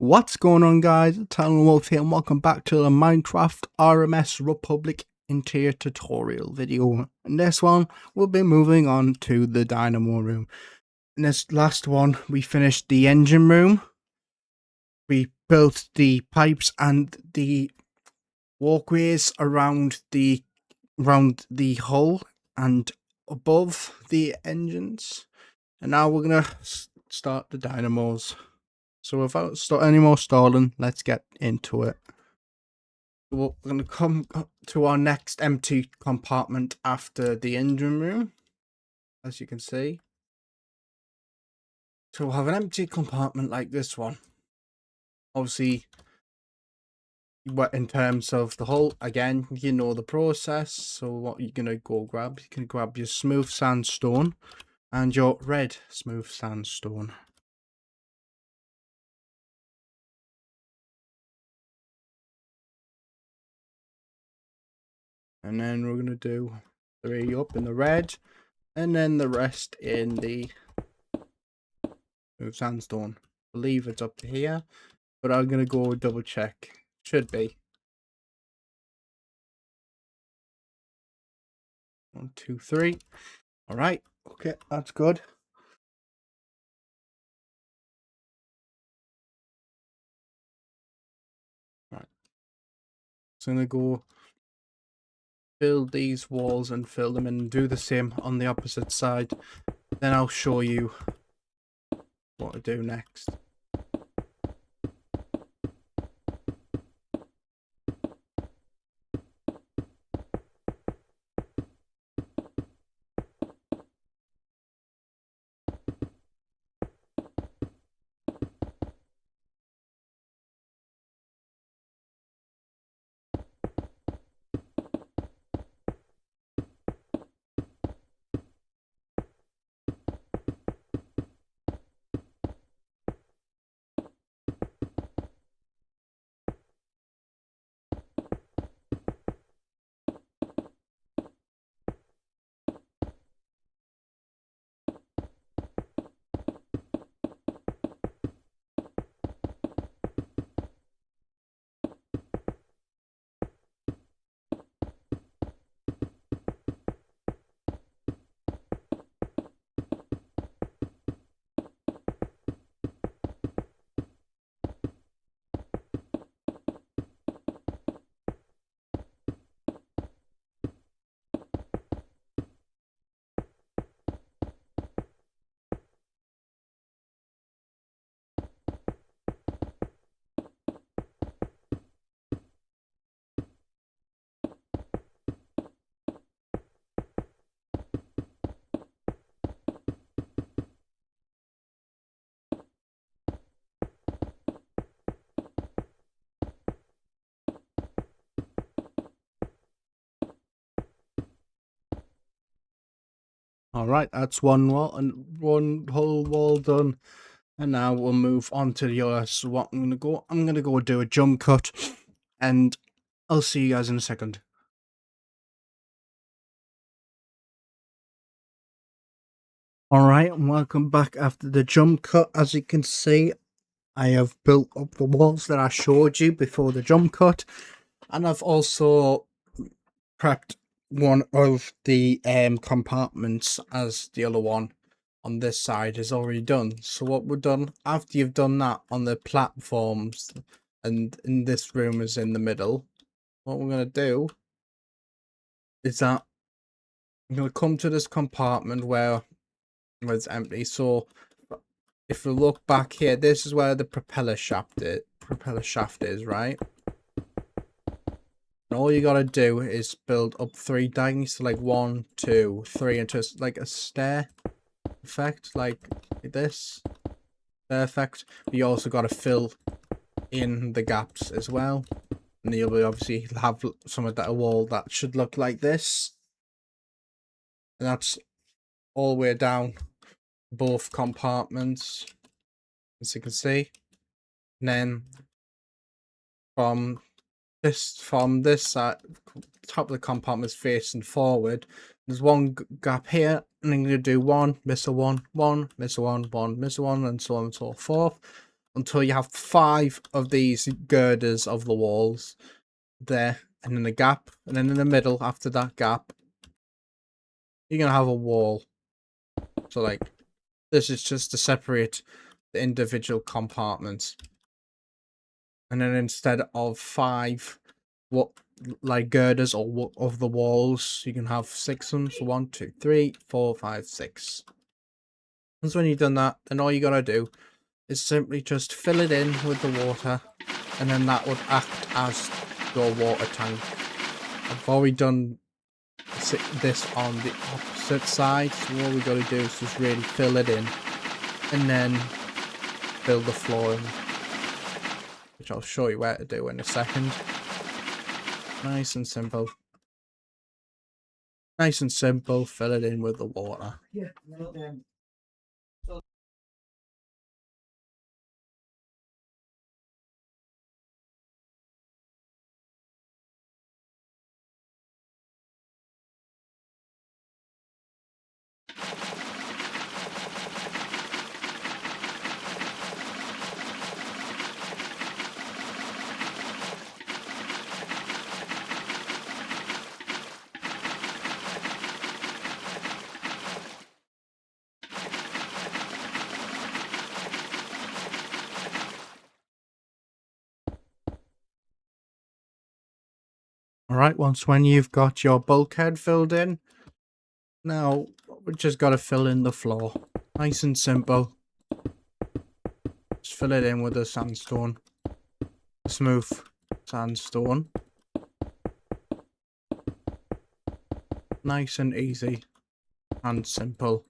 What's going on, guys? Talon Wolf here, and welcome back to the Minecraft RMS Republic interior tutorial video. In this one, we'll be moving on to the Dynamo room. In this last one, we finished the engine room. We built the pipes and the walkways around the hull and above the engines. And now we're gonna start the dynamos. So without any more stalling, let's get into it. We're going to come to our next empty compartment after the engine room, as you can see. So we'll have an empty compartment like this one. Obviously, in terms of the hull, again, you know the process. So what you're going to go grab, you can grab your smooth sandstone and your red smooth sandstone. And then we're going to do 3 up in the red, and then the rest in the smooth sandstone. I believe it's up to here, but I'm going to go double check. Should be. 1, 2, 3. Alright, okay, that's good. Right. So I'm going to go build these walls and fill them in and do the same on the opposite side. Then I'll show you what to do next. Alright, that's one wall and one whole wall done. And now we'll move on to the other. So what I'm gonna go do a jump cut, and I'll see you guys in a second. Alright, and welcome back after the jump cut. As you can see, I have built up the walls that I showed you before the jump cut, and I've also prepped one of the compartments as the other one on this side is already done. So what we've done after you've done that on the platforms, and in this room is in the middle, what we're going to do is that I'm going to come to this compartment where it's empty. So if we look back here, this is where the propeller shaft is, right? And all you gotta do is build up 3 diagonals, so like 1, 2, 3, and just like a stair effect, like this stair effect. But you also gotta fill in the gaps as well, and you'll obviously have some of that wall that should look like this, and that's all the way down both compartments, as you can see. And then from this side, top of the compartment is facing forward. There's one gap here, and I'm going to do 1, miss a 1, 1, miss a 1, 1, miss a 1, and so on and so forth. until you have 5 of these girders of the walls there, and then a gap, and then in the middle after that gap you're gonna have a wall. So like this is just to separate the individual compartments, and then instead of 5 what like girders or of the walls, you can have 6 of them. So 1 2 3 4 5 6. And so when you've done that, then all you gotta do is simply just fill it in with the water, and then that would act as your water tank. I've already done this on the opposite side, so all we got to do is just really fill it in and then fill the floor in, which I'll show you where to do in a second. Nice and simple. Nice and simple, fill it in with the water. Yeah. Alright, when you've got your bulkhead filled in, now we just got to fill in the floor. Nice and simple. Just fill it in with the sandstone. Smooth sandstone. Nice and easy and simple.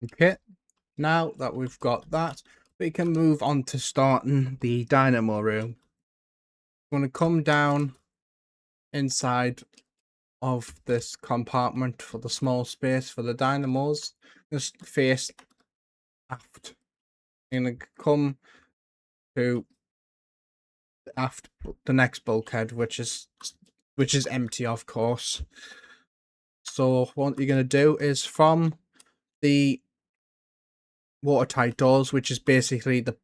Okay, now that we've got that, we can move on to starting the Dynamo room. I'm going to come down inside of this compartment for the small space for the dynamos, just face aft. I'm going to come to aft the next bulkhead, which is empty, of course. So what you're going to do is from the watertight doors, which is basically the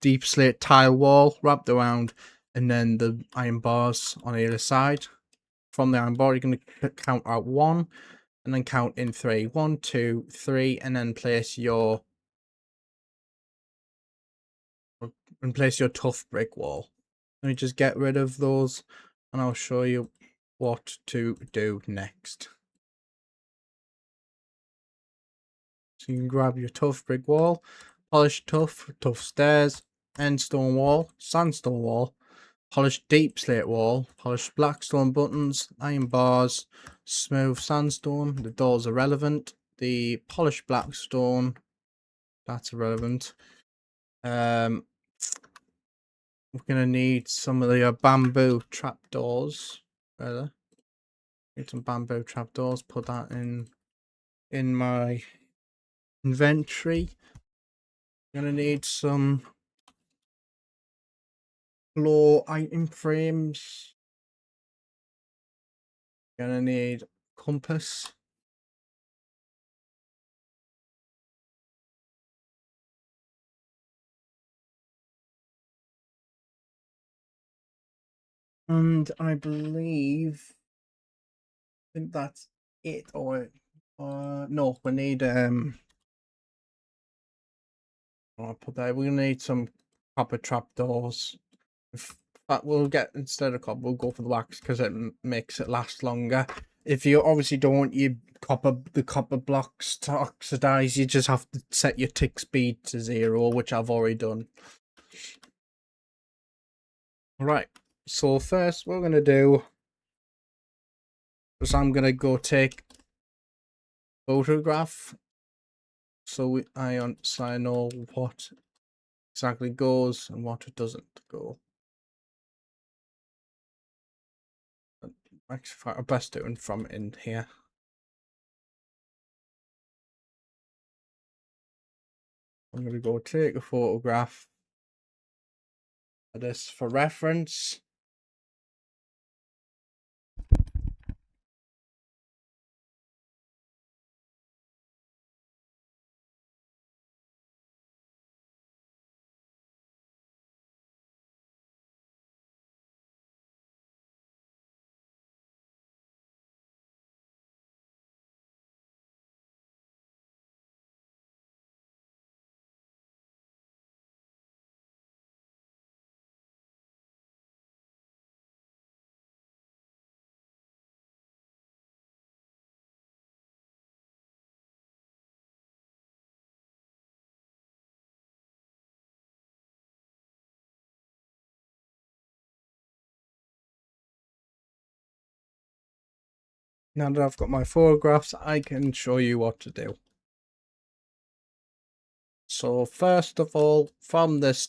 deep slate tile wall wrapped around, and then the iron bars on either side. From the iron bar, you're going to count out 1, and then count in 3. 1 2 3, and then place your tough brick wall. Let me just get rid of those, and I'll show you what to do next. So you can grab your tough brick wall, polished tough stairs, end stone wall, sandstone wall, polished deep slate wall, polished black stone buttons, iron bars, smooth sandstone. The doors are relevant. The polished black stone, that's irrelevant. We're gonna need some of the bamboo trapdoors. Need some bamboo trapdoors. Put that in my inventory. Gonna need some floor item frames. Gonna need compass. And I think that's it. Or no, we need I'll put there. We're gonna need some copper trapdoors. But we'll get, instead of copper, we'll go for the wax because it makes it last longer. If you obviously don't want the copper blocks to oxidize, you just have to set your tick speed to 0, which I've already done. Right, so first what we're gonna do is I'm gonna go take photograph so I know what exactly goes and what it doesn't go. Actually, I best do it from in here. I'm going to go take a photograph of this for reference. Now that I've got my photographs, I can show you what to do. So first of all, from this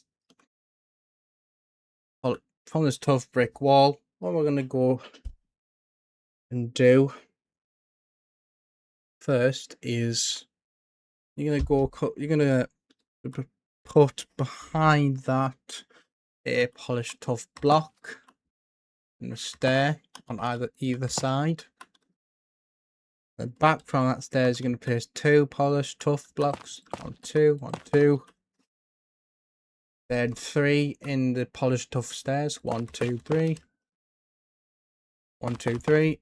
tough brick wall, what we're going to go and do first is you're going to put behind that a polished tough block and a stair on either side. Then back from that stairs, you're going to place 2 polished tough blocks on 2, on 2. Then 3 in the polished tough stairs. 1, 2, 3. 1, 2, 3.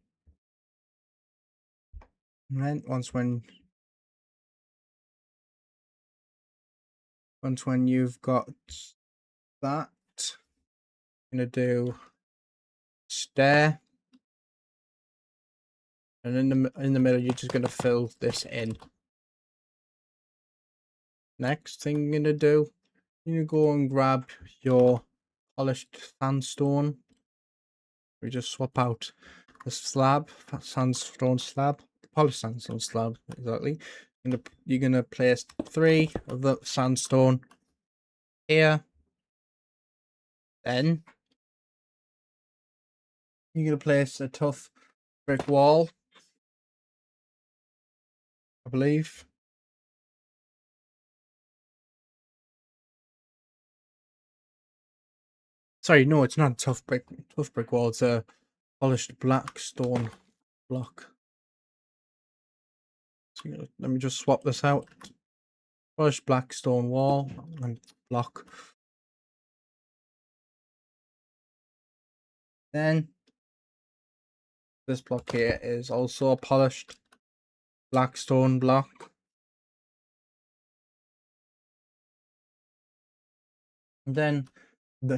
And then once when you've got that, you're gonna do stair, and in the middle you're just gonna fill this in. Next thing you're gonna do, you're gonna go and grab your polished sandstone. We just swap out the slab, sandstone slab, polished sandstone slab, exactly. You're gonna place 3 of the sandstone here. Then you're gonna place a tough brick wall, I believe. Sorry, no, it's not a tough brick wall. It's a polished black stone block. So let me just swap this out. Polished black stone wall and block. Then this block here is also a polished black stone block. And then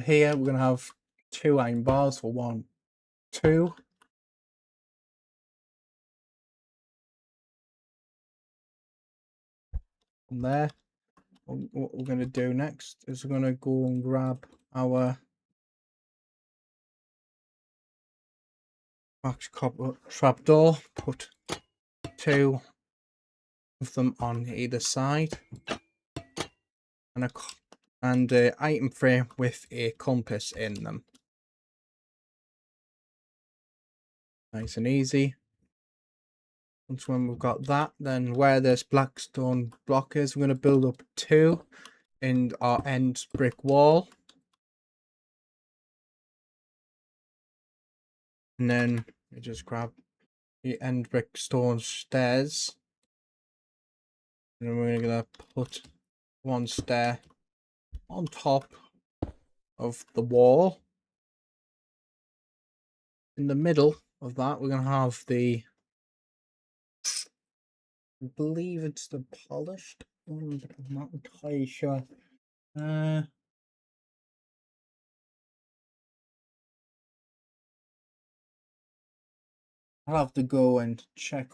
here we're gonna have 2 iron bars for 1, 2. From there, what we're gonna do next is we're gonna go and grab our max copper trapdoor, put 2 of them on either side, and an item frame with a compass in them. Nice and easy. Once when we've got that, then where this black stone block is, we're going to build up 2 in our end brick wall. And then we just grab the end brick stone stairs. And then we're going to put 1 stair on top of the wall. In the middle of that, we're going to have I believe it's the polished. I'm not entirely sure. I'll have to go and check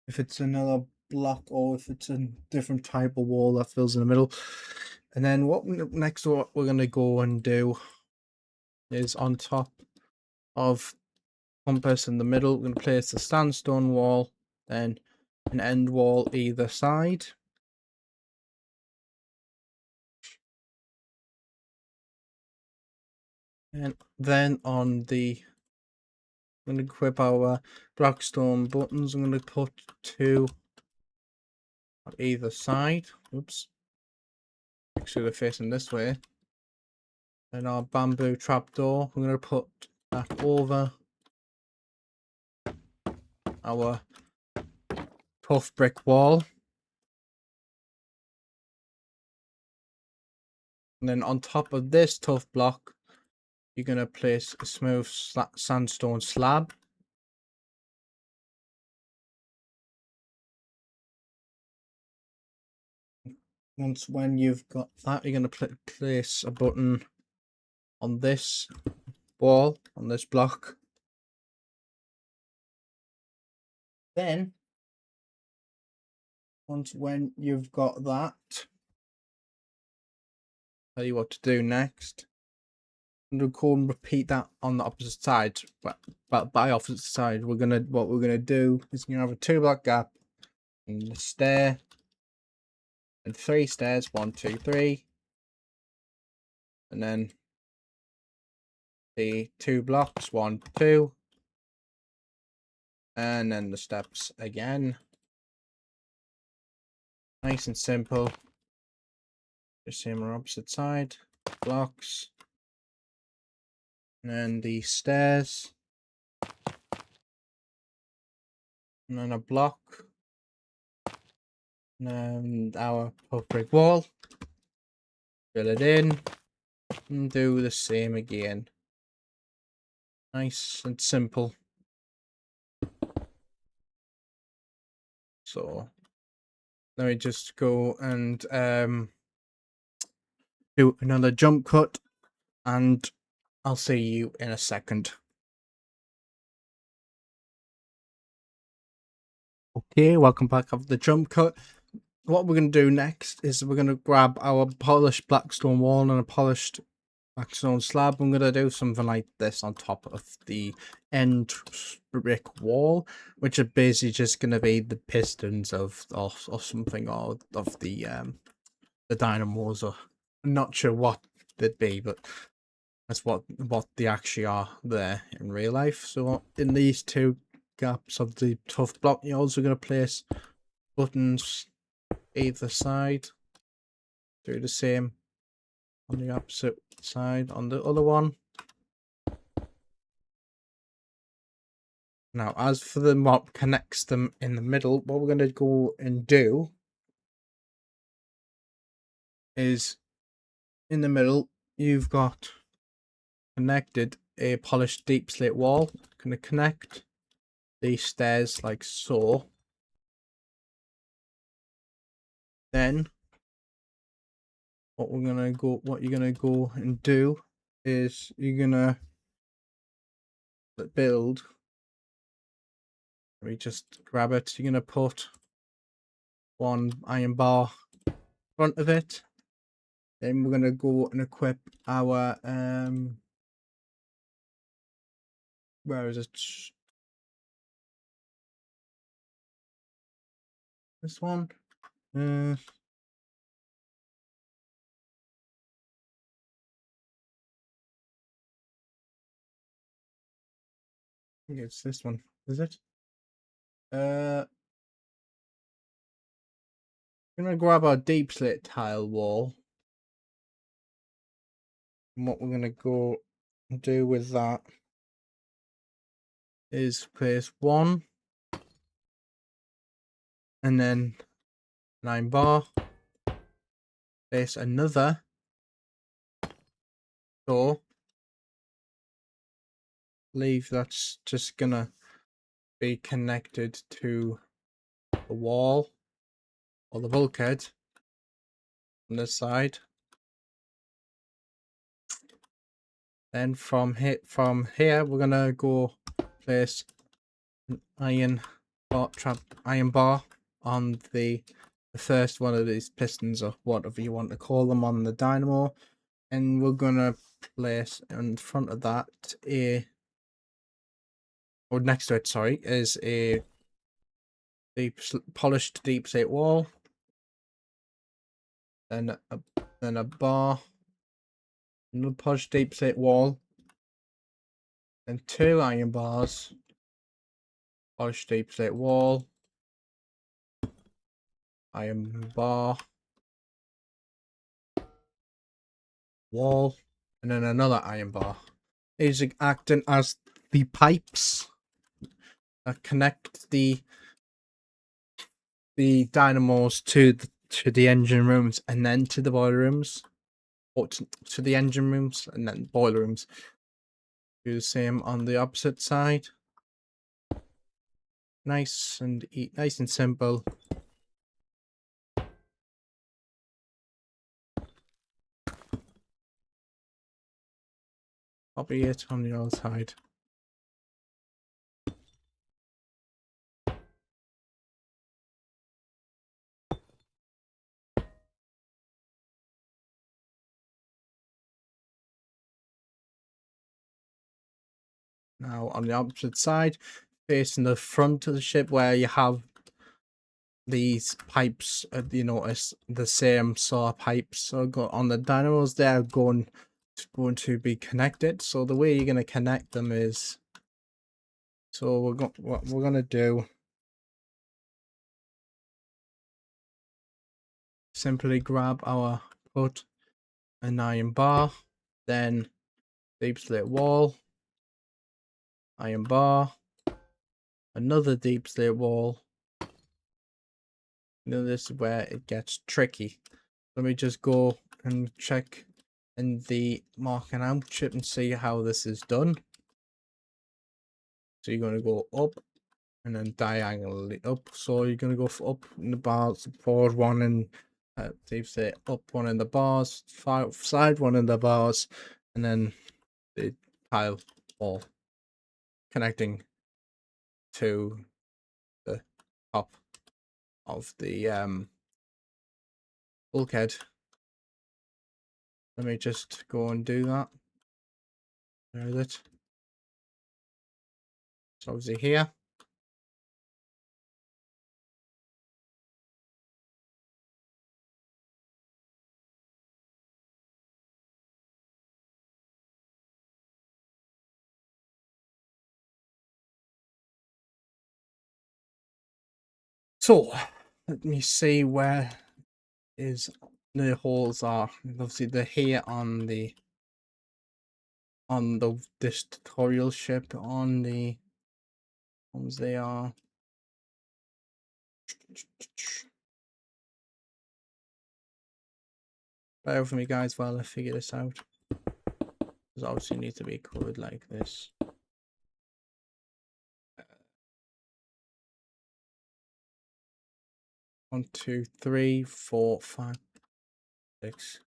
if it's another block or if it's a different type of wall that fills in the middle. And then what we're gonna go and do is on top of compass in the middle, we're gonna place the sandstone wall, then an end wall either side. And then I'm going to equip our blackstone buttons. I'm going to put 2 on either side. Oops. Make sure they're facing this way. And our bamboo trapdoor, I'm going to put that over our tough brick wall. And then on top of this tough block, you're going to place a smooth sandstone slab. When you've got that, you're going to place a button on this wall, on this block. Then, when you've got that, tell you what to do next. I'm gonna go and repeat that on the opposite side, but by opposite side, what we're gonna do is we're gonna have a 2-block gap and a stair and 3 stairs, 1, 2, 3, and then the 2 blocks, 1, 2, and then the steps again. Nice and simple. Just same on opposite side, blocks, and then the stairs, and then a block, and our puff brick wall. Fill it in and do the same again. Nice and simple. So let me just go and do another jump cut, and I'll see you in a second. Okay, welcome back after the jump cut. What we're going to do next is we're going to grab our polished blackstone wall and a polished blackstone slab. I'm going to do something like this on top of the end brick wall, which are basically just going to be the pistons or something, or of the dynamos, or I'm not sure what they'd be, but that's what they actually are there in real life. So in these 2 gaps of the tough block, you're also going to place buttons either side. Do the same on the opposite side on the other one. Now, as for what connects them in the middle, what we're going to go and do is in the middle, you've got connected a polished deep slate wall. Going to connect these stairs like so. Then what you're gonna go and do is you're gonna build. Let me just grab it. You're gonna put 1 iron bar in front of it. Then we're gonna go and equip our where is it? This one. I think it's this one. Is it? I'm gonna grab our deep slit tile wall. And what we're gonna go and do with that is place 1 and then 9 bar, place another door, leave that's just gonna be connected to the wall, or the bulkhead on this side. Then from here we're gonna go place an iron bar on the first one of these pistons, or whatever you want to call them, on the dynamo, and we're gonna place in front of that or next to it, sorry, is a polished deep slate wall, then a bar, another polished deep slate wall, and 2 iron bars, polished deep slate wall, iron bar, wall, and then another iron bar. These are acting as the pipes that connect the dynamos to the engine rooms, and then to the boiler rooms, or to the engine rooms and then boiler rooms. Do the same on the opposite side. Nice and simple. Copy it on the other side. Now on the opposite side, facing the front of the ship, where you have these pipes, you notice the same sort of pipes. So go on the dynamos, they're going to be connected. So the way you're going to connect them is, so what we're going to do, simply grab our put an iron bar, then deep slate wall, iron bar, another deep slate wall. Now this is where it gets tricky. Let me just go and check in the marking out chip and see how this is done. So you're going to go up and then diagonally up. So you're going to go up in the bars, forward one, and deep slate up one in the bars, side one in the bars, and then the tile wall connecting to the top of the bulkhead. Let me just go and do that. Where is it? It's obviously here. So let me see where the holes are. Obviously they're here on this tutorial ship, on the ones they are. Bear with me guys while I figure this out. Because obviously need to be covered like this. One, two, three, 4, 5, 6.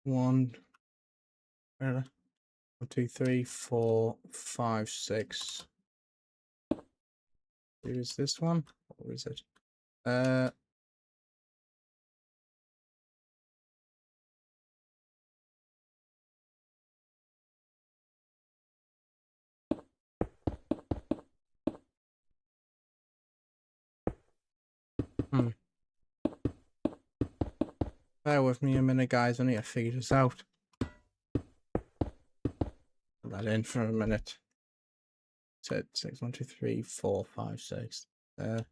One, 2, 3, 4, 5, 6. Is this one? Or is it? Bear with me a minute, guys. I need to figure this out. Put that in for a minute. Said 6, 1, 2, 3, 4, 5, 6. 1,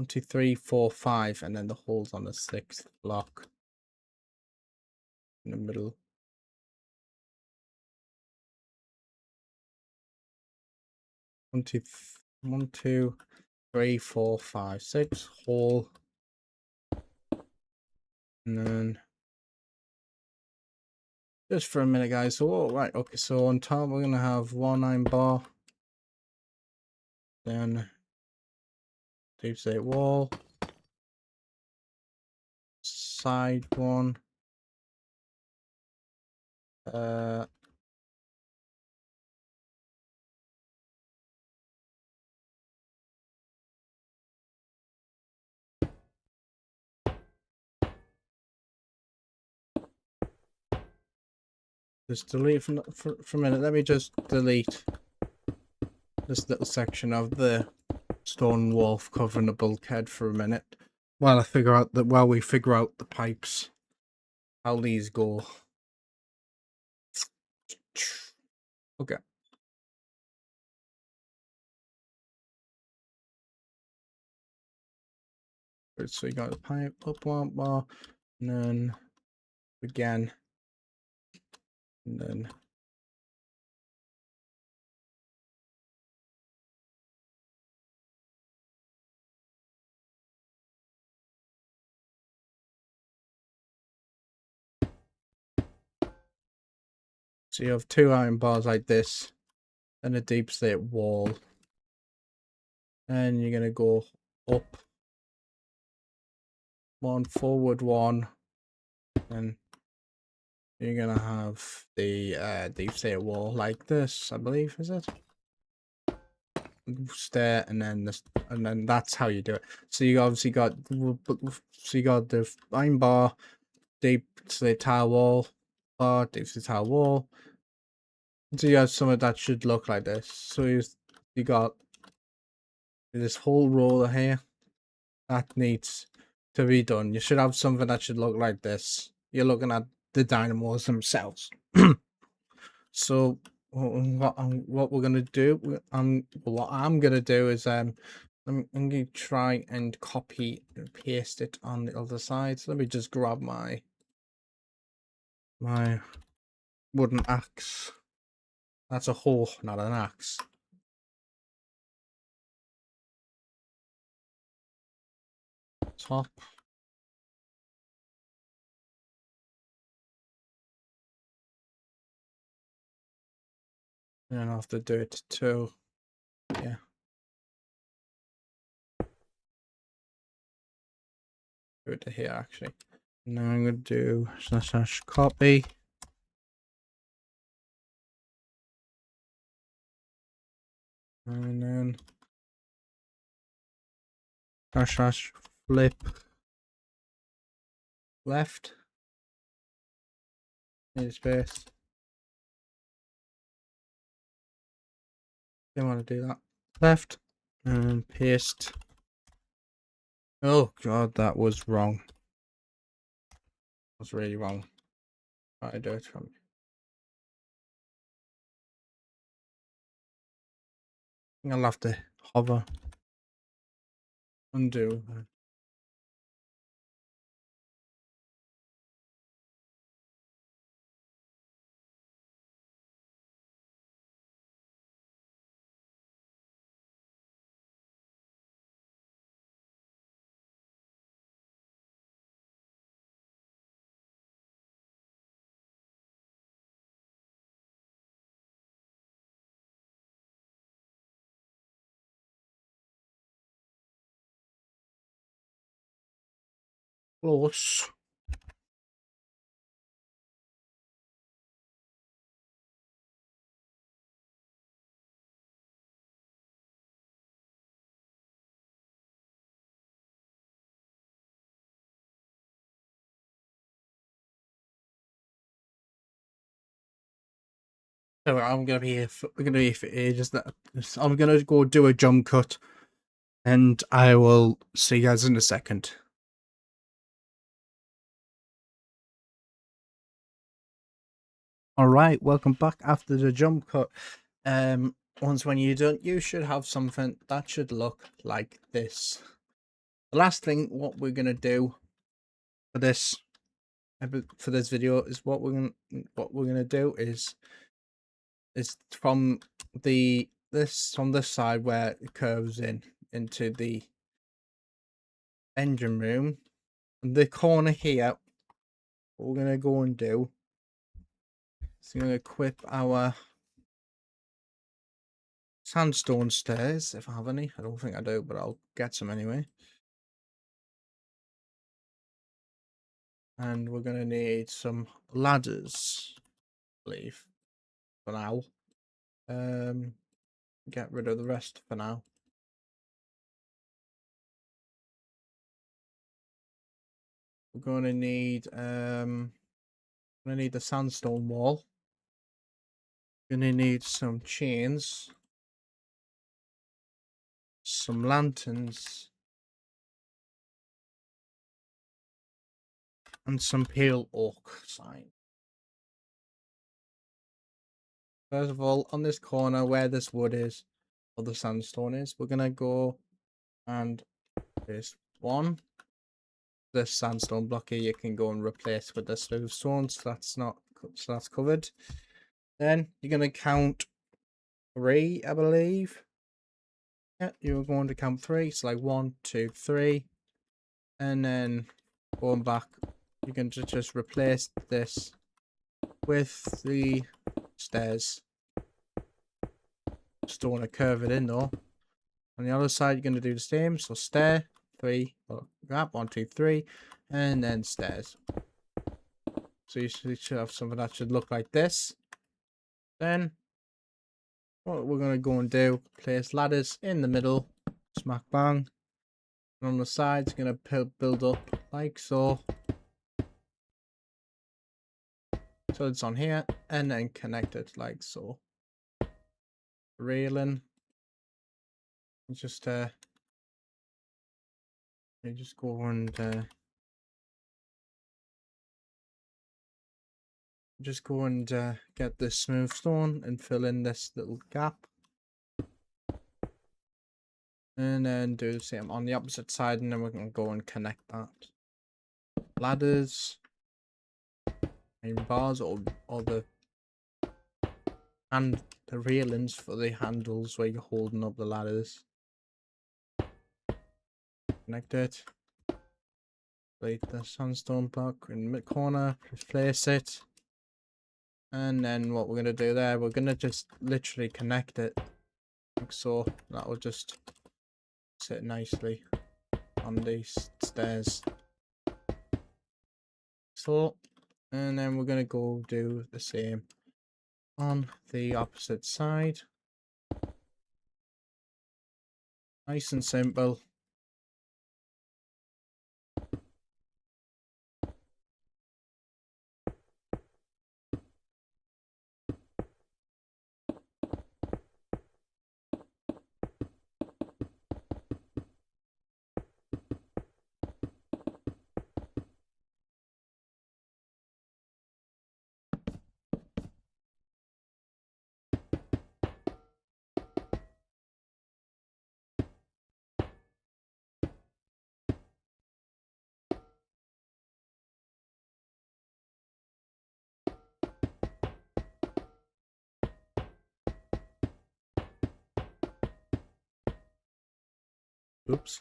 2, 3, 4, 5, and then the holes on the 6th block in the middle. One, two, 1, 2, 3, 4, 5, 6 hole, and then just for a minute, guys. So, oh, right, okay. So on top, we're gonna have 1 iron bar, then deep slate wall, side one, just delete for a minute. Let me just delete this little section of the stone wall covering the bulkhead for a minute while we figure out the pipes, how these go. Okay. So you got the pipe up one bar, and then again, and then so you have 2 iron bars like this, and a deep slate wall, and you're gonna go up 1, forward 1, and you're gonna have the deep slate wall like this, I believe, is it? Stair, and then this, and then that's how you do it. So you obviously got the iron bar, deep slate tile wall, bar, deep slate tile wall. So you have something that should look like this. So you got this whole roller here that needs to be done. You should have something that should look like this. You're looking at the dynamos themselves. So what we're gonna do, what I'm gonna do is I'm gonna try and copy and paste it on the other side. So let me just grab my wooden axe. That's a hoe, not an axe. Top. And I have to do it too. Yeah. Do it to here actually. Now I'm gonna do slash copy. And then slash flip left. Need space. Don't want to do that. Left and paste. Oh god, that was wrong. That was really wrong. I do it from. I think I'll have to hover. Undo. Close. So I'm gonna be here for, we're gonna be here for ages. I'm gonna go do a jump cut, and I will see you guys in a second. All right, welcome back after the jump cut. Once when you're done, you should have something that should look like this. The last thing, what we're gonna do for this video is what we're gonna do is from the this from this side where it curves into the engine room. And the corner here, what we're gonna go and do is we're gonna equip our sandstone stairs, if I have any. I don't think I do, but I'll get some anyway. And we're gonna need some ladders, I believe, for now. Get rid of the rest for now. We're gonna need the sandstone wall. Gonna need some chains, some lanterns, and some pale oak sign. First of all, on this corner where this wood is, or the sandstone is, we're gonna go and place one. This sandstone block here you can go and replace with the smooth stone, so that's covered. Then you're gonna count 3, I believe. Yeah, you're going to count 3. It's like 1, 2, 3, and then going back, you can just replace this with the stairs. Just don't want to curve it in though. On the other side, you're going to do the same. So stair, 3, grab 1, 2, 3, and then stairs. So you should have something that should look like this. Then what we're going to go and do, place ladders in the middle, smack bang. And on the sides, going to build up like so. So it's on here, and then connect it like so. Railing. Just you just go and get this smooth stone and fill in this little gap, and then do the same on the opposite side, and then we're gonna go and connect that. Ladders and bars, or the railings for the handles where you're holding up the ladders. Connect it. Place the sandstone block in the mid corner. Just place it. And then what we're going to do there, we're going to just literally connect it like so. That will just sit nicely on these stairs. So, and then we're going to go do the same on the opposite side. Nice and simple. Oops.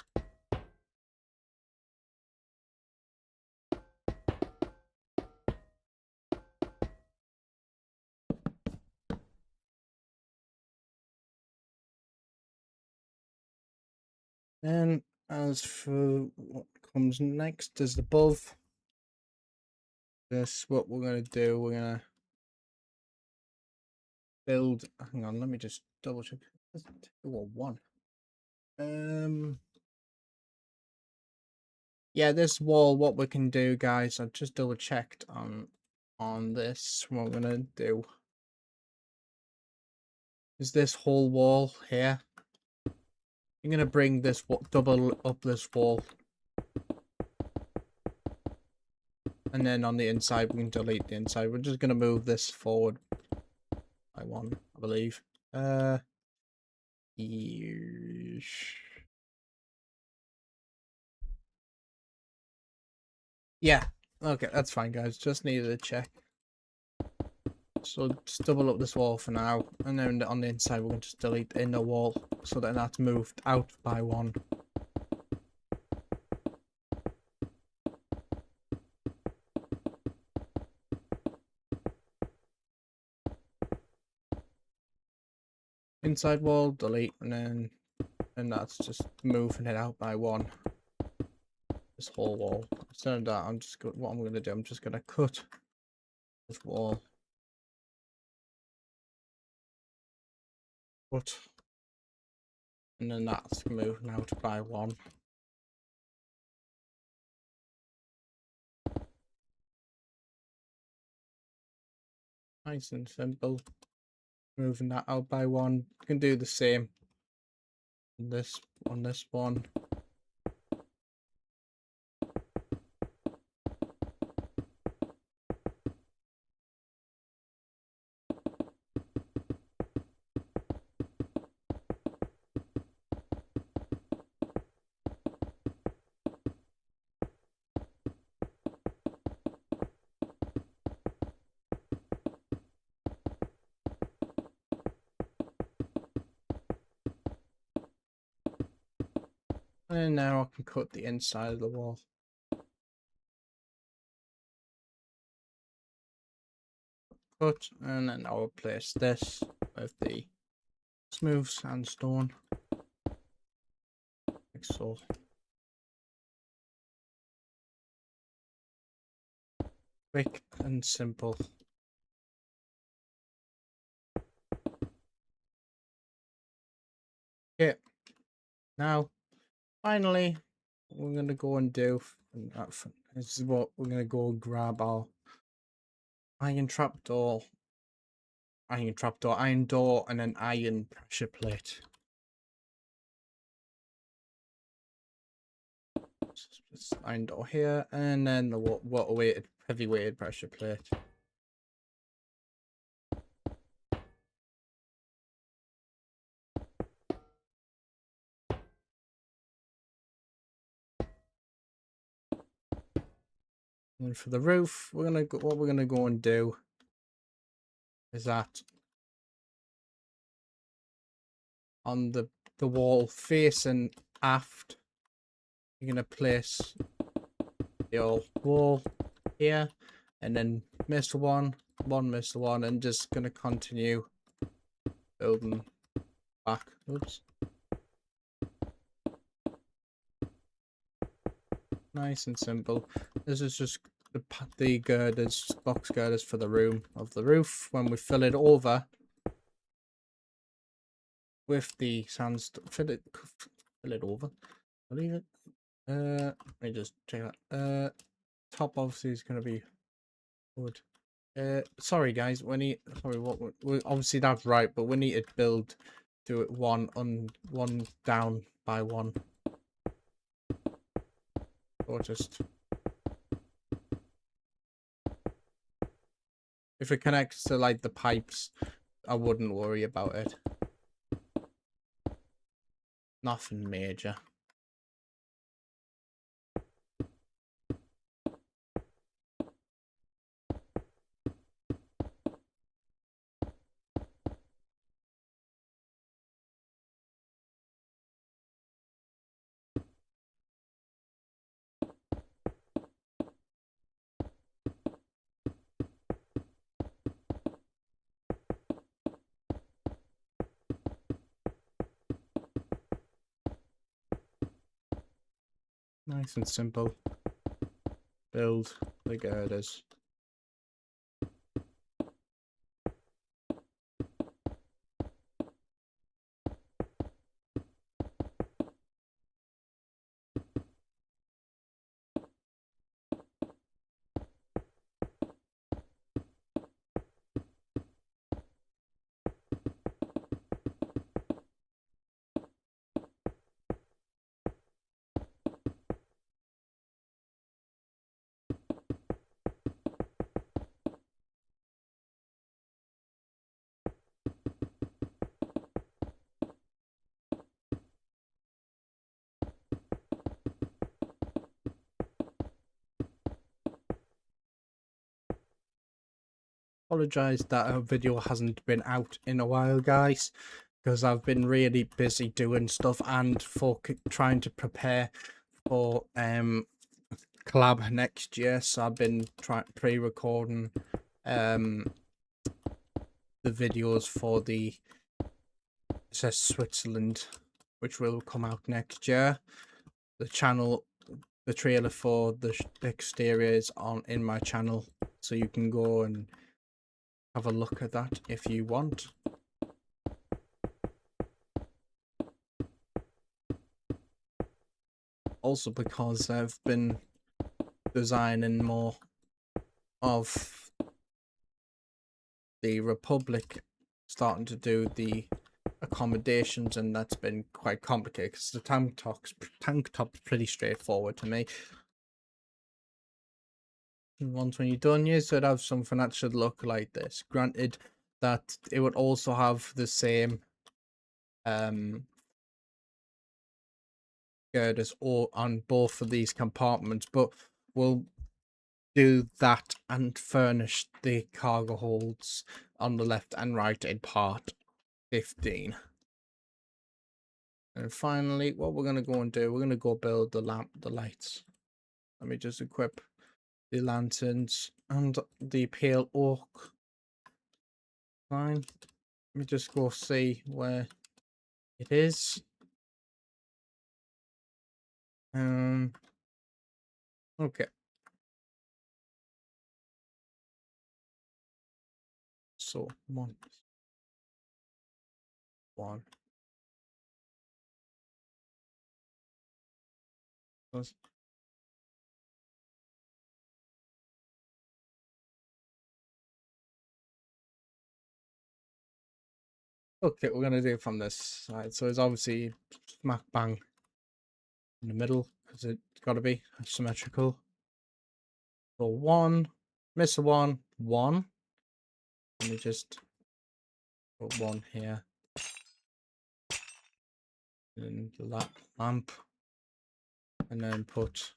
Then, as for what comes next is above, this what we're going to do, we're going to build, hang on, let me just double check. 2 or 1. Yeah, this wall, what we can do, guys, I've just double checked on this. What we're gonna do is this whole wall here. I'm gonna bring this double up this wall, and then on the inside we can delete the inside. We're just gonna move this forward by 1, I believe. Yeah, okay, that's fine, guys. Just needed to check. So just double up this wall for now, and then on the inside we're going to just delete the inner wall so that that's moved out by 1. Inside wall, delete, and that's just moving it out by 1. This whole wall. Instead of that, what I'm going to do, I'm just going to cut this wall. Cut. And then that's moving out by 1. Nice and simple. Moving that out by 1. You can do the same on this one. And now I can cut the inside of the wall. Cut, and then I'll replace this with the smooth sandstone, like so. Quick and simple. Okay, now finally we're gonna go and do, this is what we're gonna go grab our iron door, and an iron pressure plate. This iron door here, and then the heavy weighted pressure plate. And for the roof, what we're gonna go and do is that on the wall facing aft, you're gonna place your wall here, and then Mr. One, Mr. One, and just gonna continue building back. Oops. Nice and simple. This is just the girders, box girders for the roof. When we fill it over with the sandstone, fill it over. Leave it. Let me just check that. Top obviously is gonna be wood. Sorry guys, obviously that's right, but we need to do it one down by 1. Or just, if it connects to like the pipes, I wouldn't worry about it. Nothing major. Nice and simple. Build the girders. apologize that a video hasn't been out in a while, guys, because I've been really busy doing stuff and for trying to prepare for collab next year. So I've been pre-recording the videos for the Switzerland, which will come out next year. The trailer for the exterior is in my channel, so you can go and have a look at that if you want. Also, because I've been designing more of the Republic, starting to do the accommodations, and that's been quite complicated because the tank top's pretty straightforward to me. And once when you're done, you should have something that should look like this. Granted that it would also have the same girders all on both of these compartments, but we'll do that and furnish the cargo holds on the left and right in part 15. And finally, what we're going to go and do, we're going to go build the lights. Let me just equip the lanterns and the pale oak. Fine. Let me just go see where it is. Okay. So one. Okay, we're gonna do it from this side. So it's obviously smack bang in the middle because it's got to be symmetrical. So one, miss a one, one. Let me just put one here. And the lamp. And then put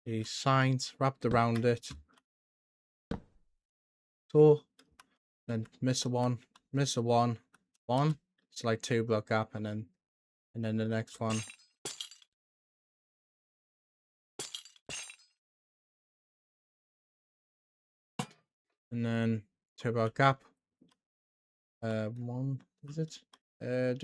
the signs wrapped around it. So then miss a one, one. It's like 2 block gap, and then the next one. And then 2 block gap. One, is it? Bear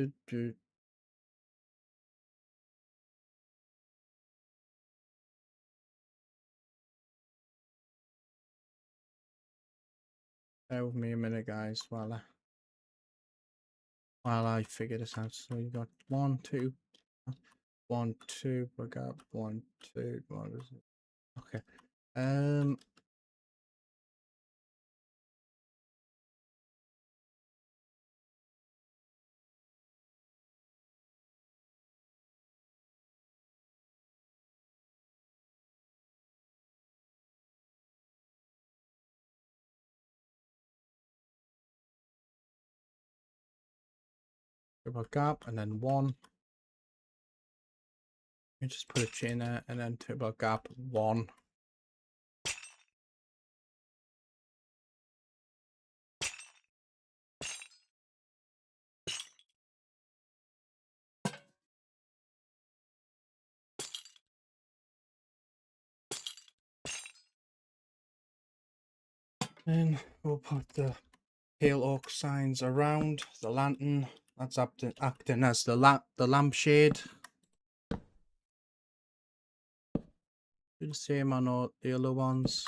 with me a minute, guys, while I figure this out. So you got 1, 2, 1, 2, block gap, 1, 2, 1. Okay. Triple gap, and then 1. You just put a chain there, and then triple gap, 1. Then we'll put the pale oak signs around the lantern. That's acting as the lampshade. Do the same on all the other ones.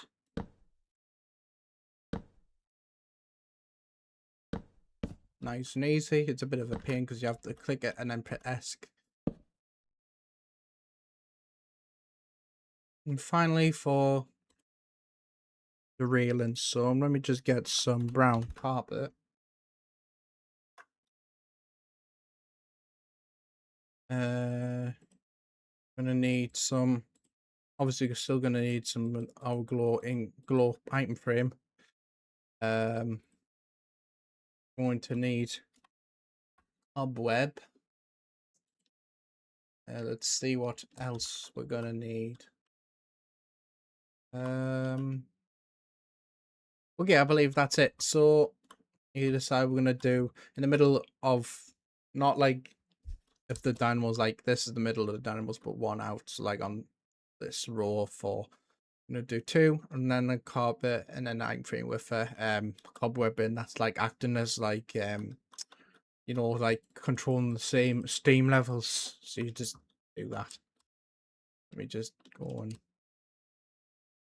Nice and easy. It's a bit of a pain because you have to click it and then press ESC. And finally, for the railing, so let me just get some brown carpet. Gonna need some. Obviously, you're still gonna need some our glow item frame. Going to need cobweb. Let's see what else we're gonna need. We'll Okay, I believe that's it. So you decide we're gonna do in the middle of, not like if the Dynamo's like this is the middle of the Dynamos, but one out, so like on this row of 4. I'm gonna do 2 and then a carpet and then item frame with a cobwebbing that's like acting as like you know, like controlling the same steam levels. So you just do that. Let me just go and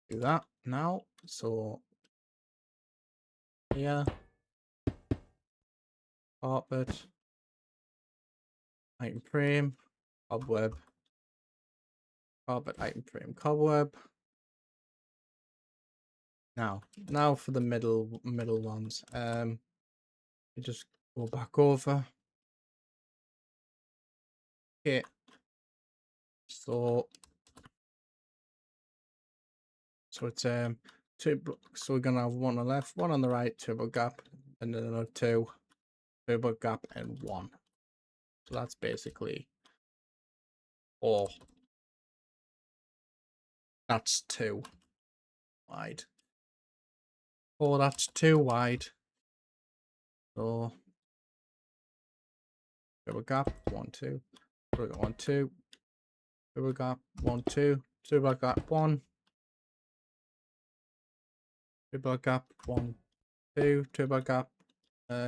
do that now. So yeah, carpet, item frame, cobweb, carpet, item frame, cobweb. Now for the middle ones. You just go back over. Okay. So it's 2 blocks. So we're gonna have 1 on the left, 1 on the right, turbo gap, and then another 2, turbo gap, and 1. So that's basically 4. That's 2 wide. 4, that's 2 wide. So turbo gap, 1, 2, turbo 1, 2, turbo gap, 1, 2, turbo gap, 1, turbo gap, 1, 2, turbo gap.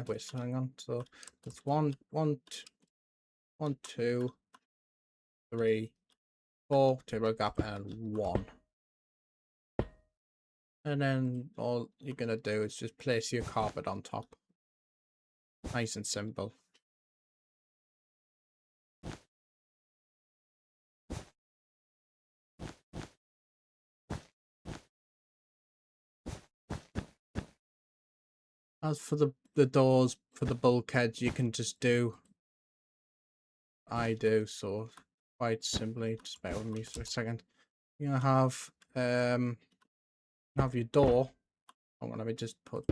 Wait, hang on. So it's 1, 1, 2, 3, 4, turbo gap, and 1. And then all you're gonna do is just place your carpet on top. Nice and simple. As for the doors, for the bulkheads, you can just do I do, so quite simply, just bear with me for a second. You're gonna have your door. I'm gonna just put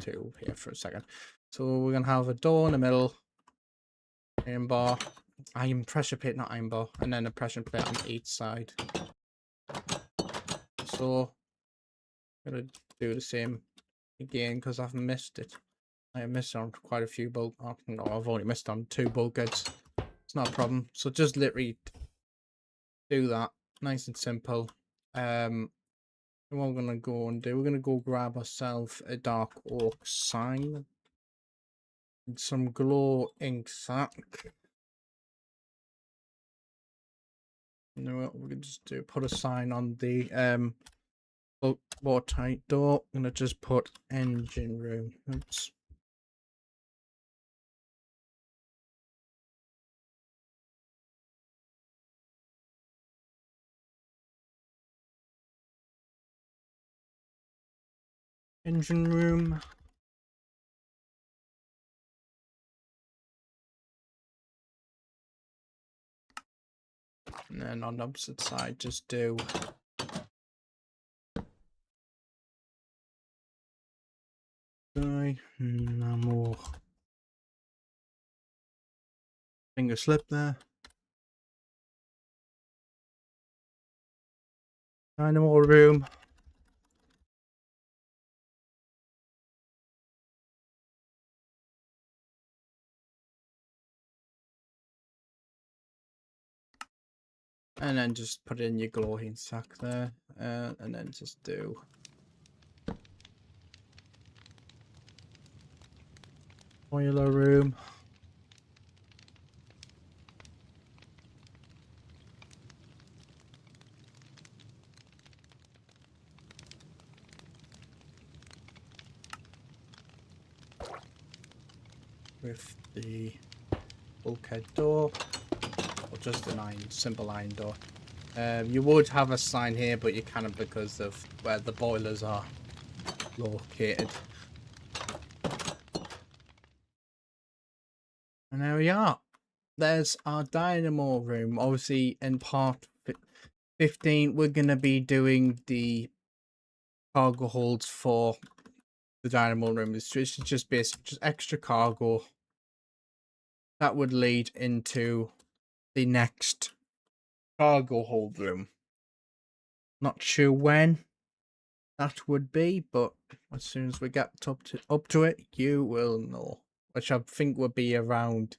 2 here for a second. So we're gonna have a door in the middle, iron bar, iron pressure plate, not iron bar, and then a pressure plate on each side. So I'm gonna do the same again because I've missed it. I missed on quite a few bulk. Oh, no, I've only missed on 2 bulkheads. It's not a problem. So just literally do that, nice and simple. What we're gonna go and do, we're gonna go grab ourselves a dark oak sign and some glow ink sack. And then what we can just do, put a sign on the watertight door. I'm gonna just put engine room. Oops. Engine room. And then on the opposite side, just do Dynamo. Finger slip there. Dynamo room. And then just put in your glow ink sack there. And then just do boiler room. With the bulkhead door, or just an simple iron door. You would have a sign here, but you can't because of where the boilers are located. And there we are. There's our Dynamo room. Obviously, in part 15, we're going to be doing the cargo holds for the Dynamo room. It's just basically just extra cargo that would lead into the next cargo hold room. Not sure when that would be, but As soon as we get up to it, you will know. Which I think would be around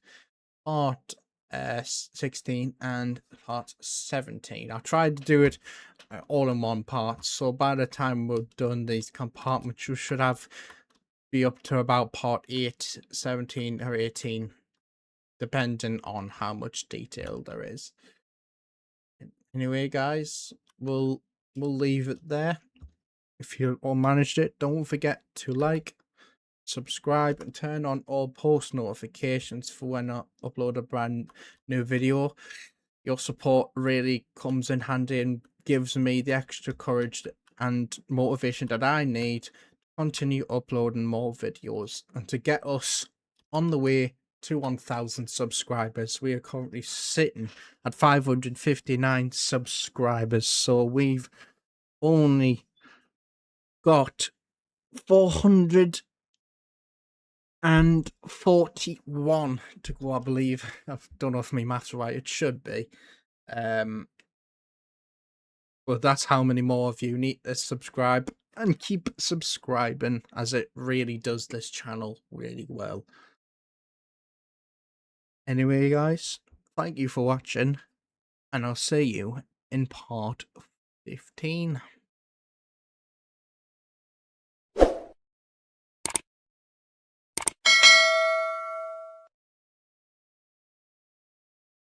part 16 and part 17. I tried to do it all in one part, so by the time we're done these compartments, you should be up to about part 8, 17 or 18, depending on how much detail there is. Anyway, guys, we'll leave it there. If you all managed it, don't forget to like, subscribe, and turn on all post notifications for when I upload a brand new video. Your support really comes in handy and gives me the extra courage and motivation that I need to continue uploading more videos and to get us on the way to 1,000 subscribers. We are currently sitting at 559 subscribers, so we've only got 441 to go, I believe. I don't know if my maths right. It should be. But that's how many more of you need to subscribe and keep subscribing, as it really does this channel really well. Anyway, guys, thank you for watching, and I'll see you in part 15.